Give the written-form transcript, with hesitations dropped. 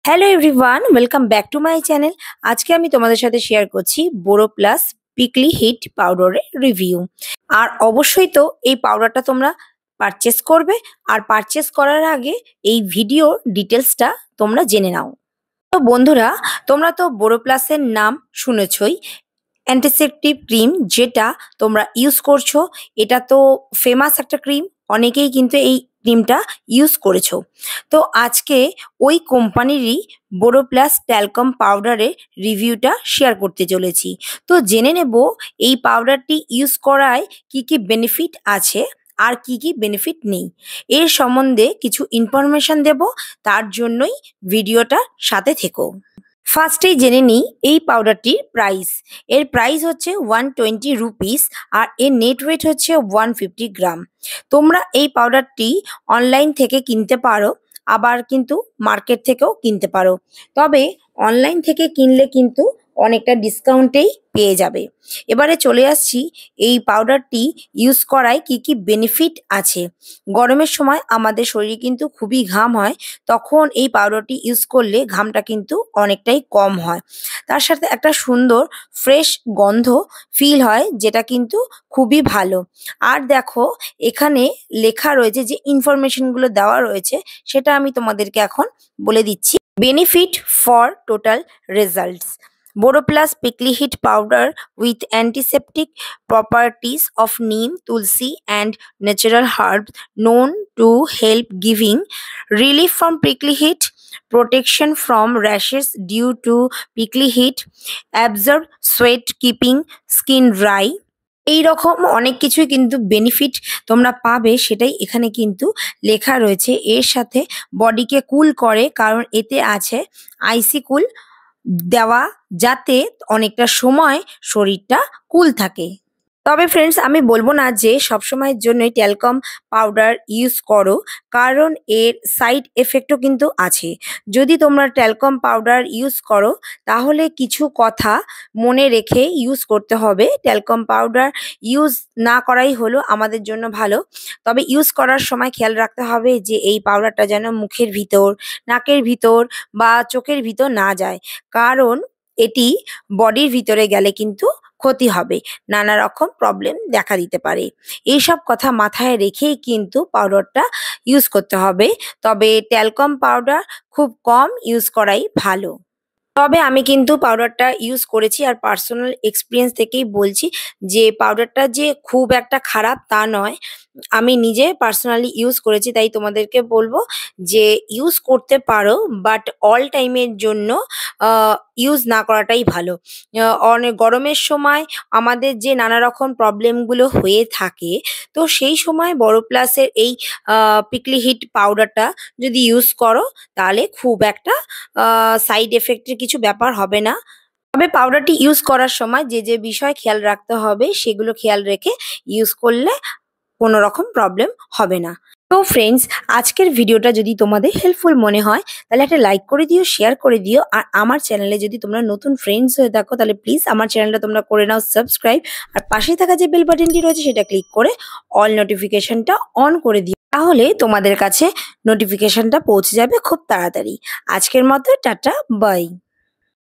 Hello everyone, welcome back to my channel. আজকে আমি তোমাদের সাথে শেয়ার করছি বোরো প্লাস পিকলি হিট পাউডারের রিভিউ। আর অবশ্যই তো এই পাউডারটা তোমরা পারচেস করবে, আর পারচেস করার আগে এই ভিডিওর ডিটেলসটা তোমরা জেনে নাও। তো বন্ধুরা, তোমরা তো বোরো প্লাসের নাম শুনেছই। অ্যান্টিসেপটিভ ক্রিম যেটা তোমরা ইউজ করছো, এটা তো ফেমাস একটা ক্রিম, অনেকেই কিন্তু এই ক্রিমটা ইউজ করেছো। তো আজকে ওই কোম্পানিরই বোরো প্লাস ট্যালকম পাউডারের রিভিউটা শেয়ার করতে চলেছি। তো জেনে নেব এই পাউডারটি ইউজ করায় কি কি বেনিফিট আছে আর কি কি বেনিফিট নেই, এর সম্বন্ধে কিছু ইনফরমেশন দেব। তার জন্যই ভিডিওটা সাথে থেকো। ফার্স্টেই জেনে নিই এই পাউডারটির প্রাইস। এর প্রাইস হচ্ছে 120 রুপিস, আর এর নেট ওয়েট হচ্ছে 150 গ্রাম। তোমরা এই পাউডারটি অনলাইন থেকে কিনতে পারো, আবার কিন্তু মার্কেট থেকেও কিনতে পারো। তবে অনলাইন থেকে কিনলে কিন্তু অনেকটা ডিসকাউন্টেই পেয়ে যাবে। এবারে চলে আসছি এই পাউডারটি ইউজ করায় কি কি বেনিফিট আছে। গরমের সময় আমাদের শরীরে কিন্তু খুবই ঘাম হয়, তখন এই পাউডারটি ইউজ করলে ঘামটা কিন্তু অনেকটাই কম হয়। তার সাথে একটা সুন্দর ফ্রেশ গন্ধ ফিল হয়, যেটা কিন্তু খুবই ভালো। আর দেখো, এখানে লেখা রয়েছে যে ইনফরমেশনগুলো দেওয়া রয়েছে, সেটা আমি তোমাদেরকে এখন বলে দিচ্ছি। Benefit for total results: Boro Plus prickly heat powder with antiseptic properties of neem, tulsi and natural herbs known to help giving relief from prickly heat, protection from rashes due to prickly heat, absorb sweat, keeping skin dry। এই রকম অনেক কিছুই কিন্তু benefit তোমরা পাবে, সেটাই এখানে কিন্তু লেখা রয়েছে। এর সাথে বডিকে কুল করে, কারণ এতে আছে আইসি কুল দেওয়া, যাতে অনেকটা সময় শরীরটা কুল থাকে। তবে ফ্রেন্ডস, আমি বলবো না যে সবসময়ের জন্যই ট্যালকম পাউডার ইউজ করো, কারণ এর সাইড এফেক্টও কিন্তু আছে। যদি তোমরা ট্যালকম পাউডার ইউজ করো, তাহলে কিছু কথা মনে রেখে ইউজ করতে হবে। ট্যালকম পাউডার ইউজ না করাই হলো আমাদের জন্য ভালো। তবে ইউজ করার সময় খেয়াল রাখতে হবে যে এই পাউডারটা যেন মুখের ভিতর, নাকের ভিতর বা চোখের ভিতর না যায়, কারণ এটি বডির ভিতরে গেলে কিন্তু ক্ষতি হবে, নানা রকম প্রবলেম দেখা দিতে পারে। এইসব কথা মাথায় রেখেই কিন্তু পাউডারটা ইউজ করতে হবে। তবে ট্যালকম পাউডার খুব কম ইউজ করাই ভালো। তবে আমি কিন্তু পাউডারটা ইউজ করেছি, আর পার্সোনাল এক্সপিরিয়েন্স থেকেই বলছি যে পাউডারটা যে খুব একটা খারাপ তা নয়। আমি নিজে পার্সোনালি ইউজ করেছি, তাই তোমাদেরকে বলবো যে ইউজ করতে পারো, বাট অল টাইমের জন্য ইউজ না করাটাই ভালো। অনেক গরমের সময় আমাদের যে নানা রকম প্রবলেমগুলো হয়ে থাকে, তো সেই সময় বোরো প্লাসের এই পিকলি হিট পাউডারটা যদি ইউজ করো, তাহলে খুব একটা সাইড এফেক্টের কিছু ব্যাপার হবে না। তবে পাউডারটি ইউজ করার সময় যে যে বিষয় খেয়াল রাখতে হবে, সেগুলো খেয়াল রেখে ইউজ করলে কোনো রকম প্রবলেম হবে না। তো ফ্রেন্ডস, আজকের ভিডিওটা যদি তোমাদের হেল্পফুল মনে হয়, তাহলে একটা লাইক করে দিও, শেয়ার করে দিও। আর আমার চ্যানেলে যদি তোমরা নতুন ফ্রেন্ডস হয়ে থাকো, তাহলে প্লিজ আমার চ্যানেলটা তোমরা করে নাও সাবস্ক্রাইব। আর পাশে থাকা যে বেল বাটনটি রয়েছে, সেটা ক্লিক করে অল নোটিফিকেশনটা অন করে দিও, তাহলে তোমাদের কাছে নোটিফিকেশনটা পৌঁছে যাবে খুব তাড়াতাড়ি। আজকের মতো টাটা, বাই।